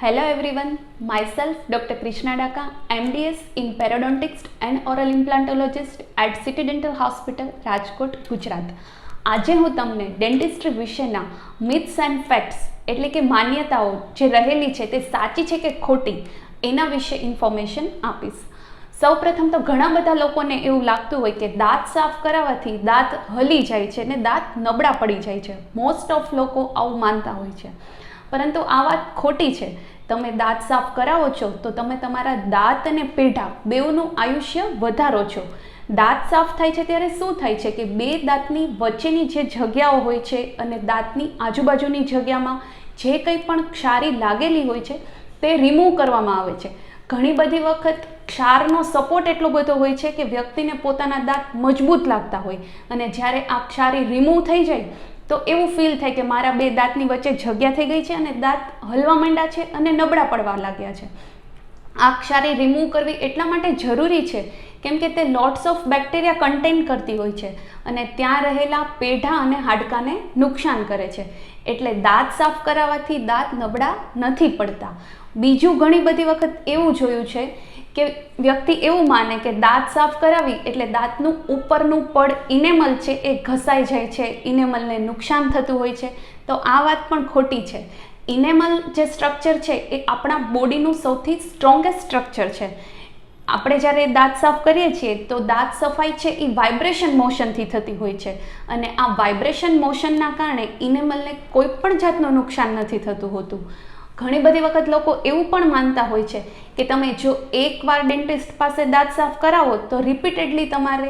Hello everyone, myself Dr. Krishna Daka, MDS in Periodontics and Oral Implantologist at City Dental Hospital, Rajkot, Gujarat. આજે હું તમને dentistry વિશેના myths and facts એટલે કે માન્યતાઓ જે રહેલી છે તે સાચી છે કે ખોટી એના વિશે ઇન્ફોર્મેશન આપીશ. સૌપ્રથમ તો ઘણા બધા લોકોને એવું લાગતું હોય કે દાંત સાફ કરાવવાથી દાંત હલી જાય છે ને દાંત નબળા પડી જાય છે. મોસ્ટ ઓફ લોકો આવું માનતા હોય છે, પરંતુ આ વાત ખોટી છે. તમે દાંત સાફ કરાવો છો તો તમે તમારા દાંત અને પેઢા બેઉનું આયુષ્ય વધારો છો. દાંત સાફ થાય છે ત્યારે શું થાય છે કે બે દાંતની વચ્ચેની જે જગ્યાઓ હોય છે અને દાંતની આજુબાજુની જગ્યામાં જે કંઈ પણ ક્ષારી લાગેલી હોય છે તે રિમૂવ કરવામાં આવે છે. ઘણી બધી વખત ક્ષારનો સપોર્ટ એટલો બધો હોય છે કે વ્યક્તિને પોતાના દાંત મજબૂત લાગતા હોય, અને જ્યારે આ ક્ષારી રિમૂવ થઈ જાય તો એવું ફીલ થાય કે મારા બે દાંતની વચ્ચે જગ્યા થઈ ગઈ છે અને દાંત હલવા માંડ્યા છે અને નબળા પડવા લાગ્યા છે. આ ક્ષારી રિમૂવ કરવી એટલા માટે જરૂરી છે કેમ કે તે લોટ્સ ઓફ બેક્ટેરિયા કન્ટેન કરતી હોય છે અને ત્યાં રહેલા પેઢા અને હાડકાને નુકસાન કરે છે. એટલે દાંત સાફ કરાવવાથી દાંત નબળા નથી પડતા. બીજું, ઘણી બધી વખત એવું જોયું છે કે વ્યક્તિ એવું માને કે દાંત સાફ કરાવી એટલે દાંતનું ઉપરનું પડ ઇનેમલ છે એ ઘસાઈ જાય છે, ઇનેમલને નુકસાન થતું હોય છે. તો આ વાત પણ ખોટી છે. ઇનેમલ જે સ્ટ્રક્ચર છે એ આપણા બોડીનું સૌથી સ્ટ્રોંગેસ્ટ સ્ટ્રક્ચર છે. આપણે જ્યારે દાંત સાફ કરીએ છીએ તો દાંત સફાઈ છે એ વાઇબ્રેશન મોશનથી થતી હોય છે, અને આ વાઇબ્રેશન મોશનના કારણે ઇનેમલને કોઈ પણ જાતનું નુકસાન નથી થતું હોતું. ઘણી બધી વખત લોકો એવું પણ માનતા હોય છે કે તમે જો એકવાર ડેન્ટિસ્ટ પાસે દાંત સાફ કરાવો તો રિપીટેડલી તમારે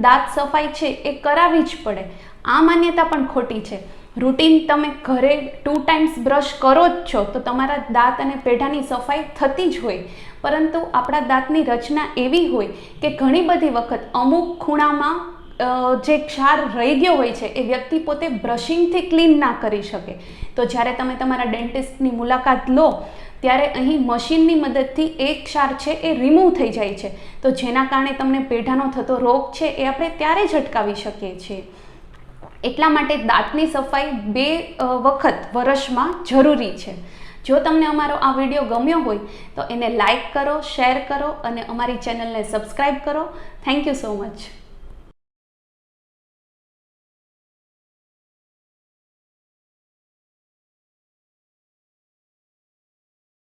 દાંત સફાઈ છે એ કરાવવી જ પડે. આ માન્યતા પણ ખોટી છે. રૂટીન તમે ઘરે 2 ટાઈમ્સ બ્રશ કરો જ છો તો તમારા દાંત અને પેઢાની સફાઈ થતી જ હોય, પરંતુ આપણા દાંતની રચના એવી હોય કે ઘણી બધી વખત અમુક ખૂણામાં જે ક્ષાર રહી ગયો હોય છે એ વ્યક્તિ પોતે બ્રશિંગથી ક્લીન ના કરી શકે. તો જ્યારે તમે તમારા ડેન્ટિસ્ટની મુલાકાત લો ત્યારે અહીં મશીનની મદદથી એ ક્ષાર છે એ રિમૂવ થઈ જાય છે, તો જેના કારણે તમને પેઢાનો થતો રોગ છે એ આપણે ત્યારે જ અટકાવી શકીએ છીએ. એટલા માટે દાંતની સફાઈ 2 વખત વર્ષમાં જરૂરી છે. જો તમને અમારો આ વિડીયો ગમ્યો હોય તો એને લાઈક કરો, શેર કરો અને અમારી ચેનલને સબસ્ક્રાઈબ કરો. Thank you so much.